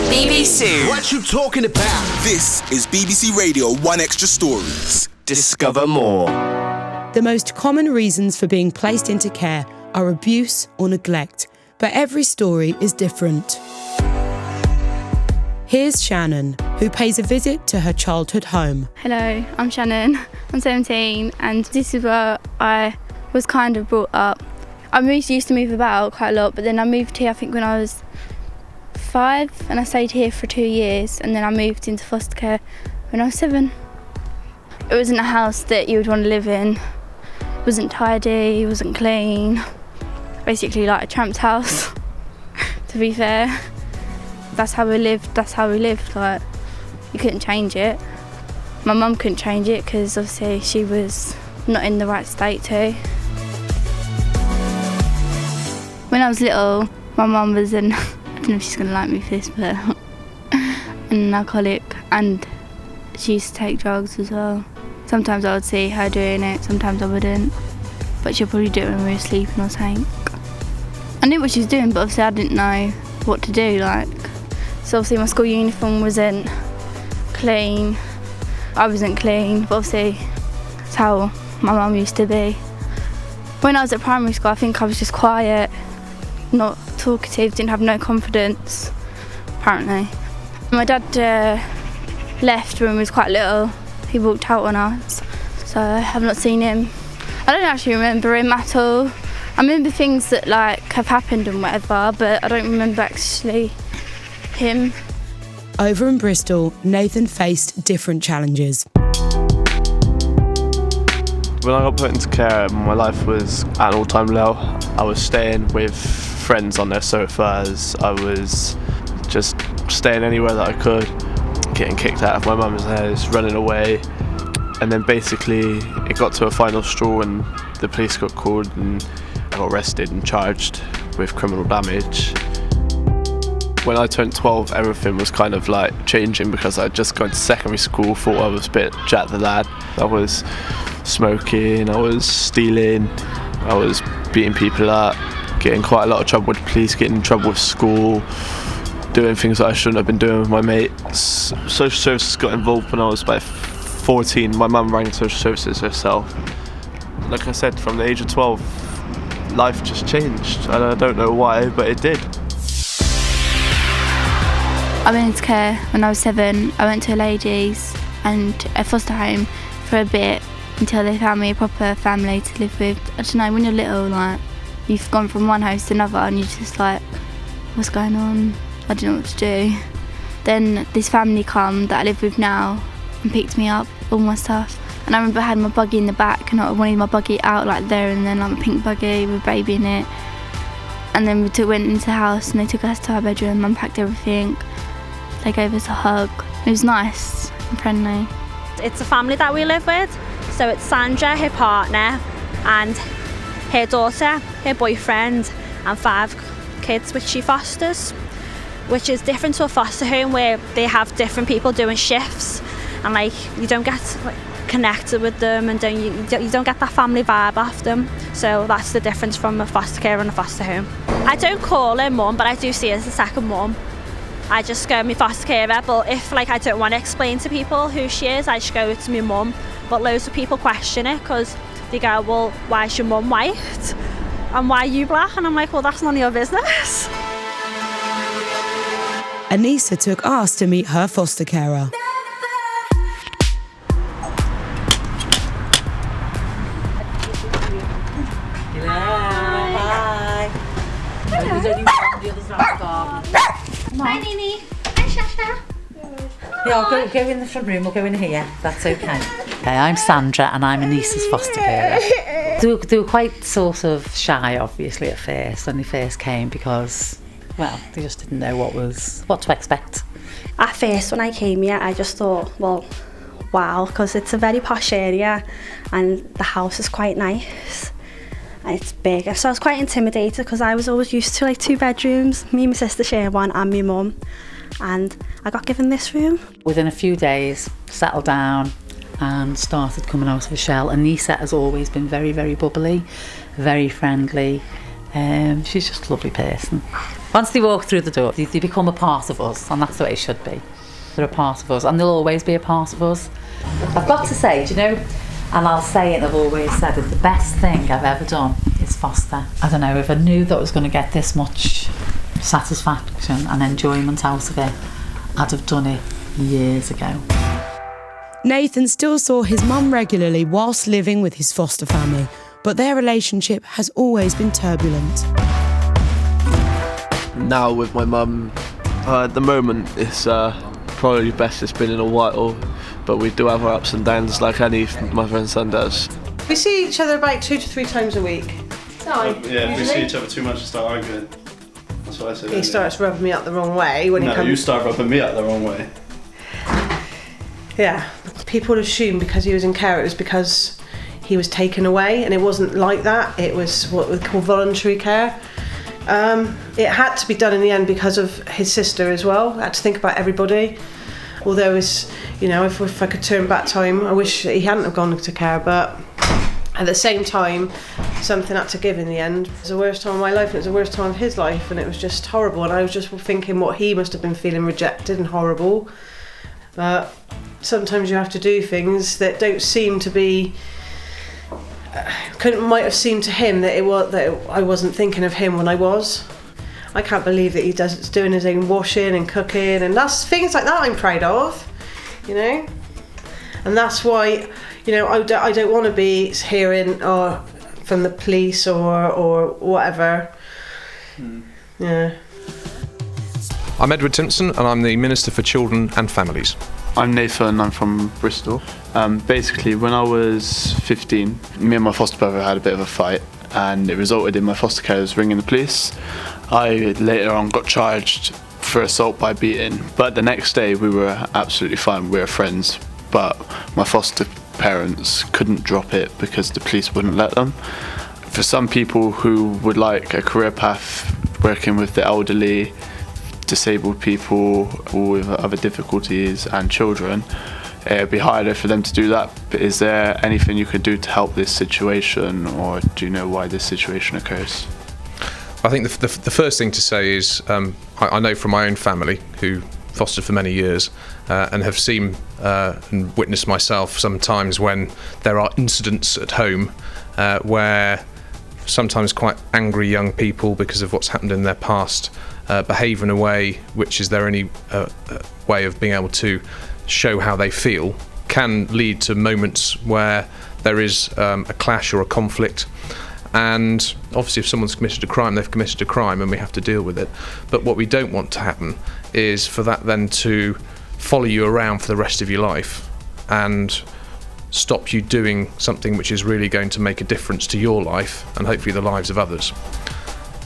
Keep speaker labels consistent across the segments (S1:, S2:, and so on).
S1: BBC.
S2: What you talking about?
S3: This is BBC Radio 1 Extra Stories.
S1: Discover more.
S4: The most common reasons for being placed into care are abuse or neglect, but every story is different. Here's Shannon, who pays a visit to her childhood home.
S5: Hello, I'm Shannon. I'm 17 and this is where I was kind of brought up. I used to move about quite a lot, but then I moved here I think when I was 5 and I stayed here for 2 years, and then I moved into foster care when I was 7. It wasn't a house that you would want to live in. It wasn't tidy, it wasn't clean. Basically like a tramp's house, to be fair. That's how we lived, like, you couldn't change it. My mum couldn't change it because obviously she was not in the right state too. When I was little, my mum was I don't know if she's going to like me for this, but an alcoholic, and she used to take drugs as well. Sometimes I would see her doing it, sometimes I wouldn't, but she'll probably do it when we were sleeping or something. I knew what she was doing, but obviously I didn't know what to do, like. So obviously my school uniform wasn't clean, I wasn't clean, but obviously that's how my mum used to be. When I was at primary school, I think I was just quiet, not talkative, didn't have no confidence, apparently. My dad left when we was quite little. He walked out on us, so I have not seen him. I don't actually remember him at all. I remember things that like have happened and whatever, but I don't remember actually him.
S4: Over in Bristol, Nathan faced different challenges.
S6: When I got put into care, my life was at an all-time low. I was staying with friends on their sofas. I was just staying anywhere that I could, getting kicked out of my mum's house, running away. And then basically it got to a final straw and the police got called and I got arrested and charged with criminal damage. When I turned 12, everything was kind of like changing because I'd just gone to secondary school, thought I was a bit Jack the Lad. I was smoking, I was stealing, I was beating people up, getting quite a lot of trouble with the police, getting in trouble with school, doing things that I shouldn't have been doing with my mates. Social services got involved when I was about 14. My mum rang social services herself. Like I said, from the age of 12, life just changed, and I don't know why, but it did.
S5: I went into care when I was 7. I went to a ladies and a foster home for a bit until they found me a proper family to live with. I don't know, when you're little, like, you've gone from one house to another and you're just like, what's going on? I don't know what to do. Then this family come that I live with now and picked me up, all my stuff. And I remember I had my buggy in the back and I wanted my buggy out like there and then, like a pink buggy with a baby in it. And then we went into the house and they took us to our bedroom, unpacked everything. They gave us a hug. It was nice and friendly.
S7: It's a family that we live with. So it's Sandra, her partner, and her daughter, her boyfriend, and 5 kids which she fosters, which is different to a foster home where they have different people doing shifts, and like you don't get connected with them, and you don't get that family vibe off them. So that's the difference from a foster care and a foster home. I don't call her mum, but I do see her as a second mum. I just go my foster carer, but if like I don't want to explain to people who she is, I just go to my mum. But loads of people question it because they go, well, why is your mum white? And why are you black? And I'm like, well, that's none of your business.
S4: Anisa took us to meet her foster carer.
S8: Hi, Nini. Hi, Shasha.
S9: Yeah, I'll go in the front room, we'll go in here, that's okay. I'm Sandra and I'm Anisa's foster carer. They were quite sort of shy, obviously, at first, when they first came because, well, they just didn't know what to expect.
S7: At first, when I came here, I just thought, well, wow, because it's a very posh area and the house is quite nice. And it's big, so I was quite intimidated because I was always used to like 2 bedrooms. Me and my sister share one and my mum. And I got given this room. Within
S9: a few days, settled down and started coming out of the shell. Anisa has always been very, very bubbly, very friendly. She's just a lovely person. Once they walk through the door, they become a part of us, and that's the way it should be. They're a part of us, and they'll always be a part of us. I've got to say, do you know, and I'll say it, I've always said it, the best thing I've ever done is foster. I don't know, if I knew that I was going to get this much satisfaction and enjoyment out of it, I'd have done it years ago.
S4: Nathan still saw his mum regularly whilst living with his foster family, but their relationship has always been turbulent.
S6: Now with my mum, at the moment it's probably best it's been in a while, but we do have our ups and downs like any mother and son does.
S2: We see each other about 2 to 3 times a week.
S10: Yeah, if we see each other too much, we start arguing. That's what I said.
S2: He starts rubbing me up the wrong way when he comes.
S10: No, you start rubbing me up the wrong way.
S2: Yeah, people assume because he was in care it was because he was taken away, and it wasn't like that. It was what we call voluntary care. It had to be done in the end because of his sister as well. I had to think about everybody. Although it's, you know, if I could turn back time, I wish he hadn't have gone to care, but at the same time, something had to give in the end. It was the worst time of my life, and it was the worst time of his life, and it was just horrible. And I was just thinking what he must have been feeling, rejected and horrible. But sometimes you have to do things that don't seem to be. Might have seemed to him that I wasn't thinking of him when I was. I can't believe that he's doing his own washing and cooking, and that's things like that I'm proud of, you know. And that's why, you know, I don't want to be hearing from the police or whatever. Yeah.
S11: I'm Edward Timpson, and I'm the Minister for Children and Families.
S6: I'm Nathan, I'm from Bristol. Basically, when I was 15, me and my foster brother had a bit of a fight, and it resulted in my foster carers ringing the police. I later on got charged for assault by beating, but the next day we were absolutely fine, we were friends, but my foster parents couldn't drop it because the police wouldn't let them. For some people who would like a career path working with the elderly, disabled people with other difficulties and children, it'd be harder for them to do that. But is there anything you could do to help this situation, or do you know why this situation occurs?
S11: I think the first thing to say is I know from my own family, who fostered for many years, and have seen and witnessed myself sometimes when there are incidents at home where sometimes quite angry young people, because of what's happened in their past, behave in a way which is their only way of being able to show how they feel, can lead to moments where there is a clash or a conflict. And obviously if someone's committed a crime, they've committed a crime, and we have to deal with it. But what we don't want to happen is for that then to follow you around for the rest of your life and stop you doing something which is really going to make a difference to your life and hopefully the lives of others.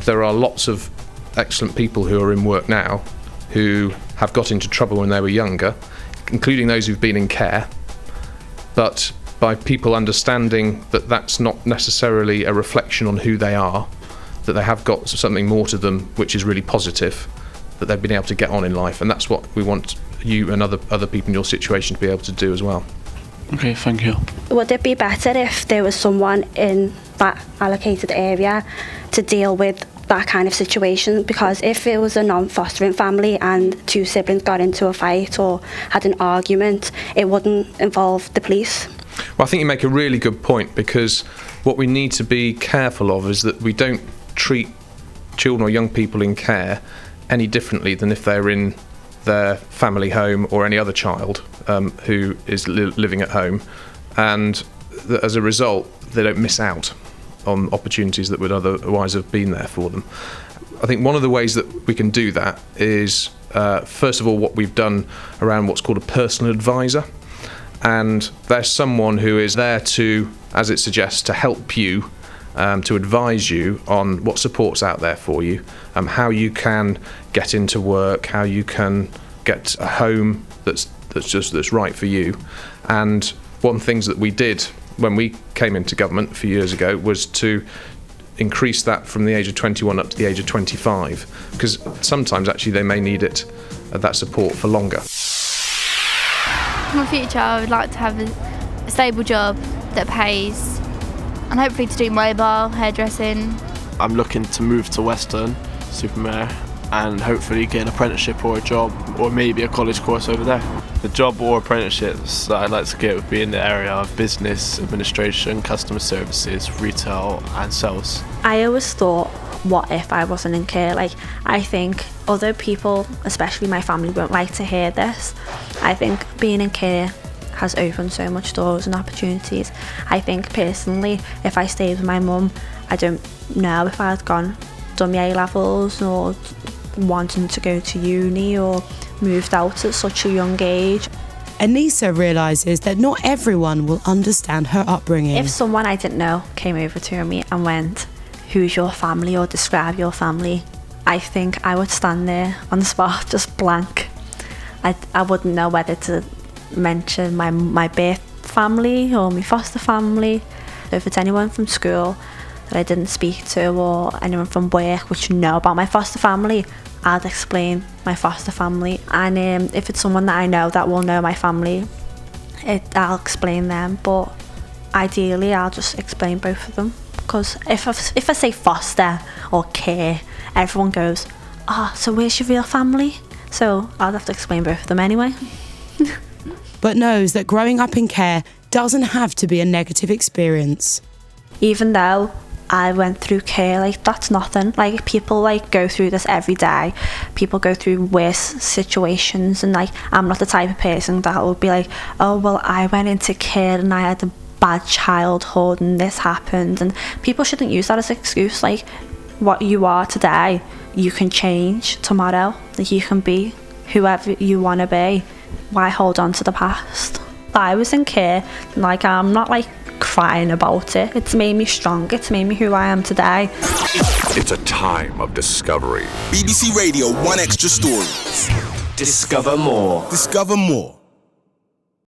S11: There are lots of excellent people who are in work now who have got into trouble when they were younger, including those who've been in care, but by people understanding that that's not necessarily a reflection on who they are, that they have got something more to them which is really positive, that they've been able to get on in life, and that's what we want you and other people in your situation to be able to do as well.
S6: Okay, thank you.
S7: Would it be better if there was someone in that allocated area to deal with that kind of situation? Because if it was a non-fostering family and 2 siblings got into a fight or had an argument, it wouldn't involve the police.
S11: Well, I think you make a really good point, because what we need to be careful of is that we don't treat children or young people in care any differently than if they're in their family home or any other child who is living at home, and as a result they don't miss out on opportunities that would otherwise have been there for them. I think one of the ways that we can do that is first of all what we've done around what's called a personal advisor, and there's someone who is there to, as it suggests, to help you, to advise you on what support's out there for you, how you can get into work, how you can get a home that's right for you. And one of the things that we did when we came into government a few years ago was to increase that from the age of 21 up to the age of 25, because sometimes actually they may need it, that support, for longer.
S5: In my future, I would like to have a stable job that pays, and hopefully to do mobile hairdressing.
S6: I'm looking to move to Western, Supermare, and hopefully get an apprenticeship or a job or maybe a college course over there. The job or apprenticeships that I'd like to get would be in the area of business, administration, customer services, retail and sales.
S7: I always thought, what if I wasn't in care? Like, I think other people, especially my family, won't like to hear this. I think being in care has opened so much doors and opportunities. I think personally, if I stayed with my mum, I don't know if I'd done my A-levels or wanting to go to uni or moved out at such a young age.
S4: Anisa realises that not everyone will understand her upbringing.
S7: If someone I didn't know came over to me and went, "Who's your family?" or "Describe your family," I think I would stand there on the spot, just blank. I wouldn't know whether to mention my birth family or my foster family. If it's anyone from school that I didn't speak to or anyone from work which know about my foster family, I'd explain my foster family. And if it's someone that I know that will know my family, I'll explain them. But ideally, I'll just explain both of them. Because if I say foster or care, everyone goes, "Oh, so where's your real family?" So I'll have to explain both of them anyway.
S4: But knows that growing up in care doesn't have to be a negative experience.
S7: Even though I went through care, like, that's nothing. Like, people like go through this every day. People go through worse situations, and like, I'm not the type of person that will be like, "Oh, well, I went into care and I had a bad childhood and this happened." And people shouldn't use that as an excuse. Like, what you are today, you can change tomorrow. Like, you can be whoever you want to be. Why hold on to the past? I was in care, like, I'm not like crying about it. It's made me stronger. It's made me who I am today.
S12: It's a time of discovery.
S3: BBC Radio 1 Extra Stories.
S1: Discover more.
S3: Discover more.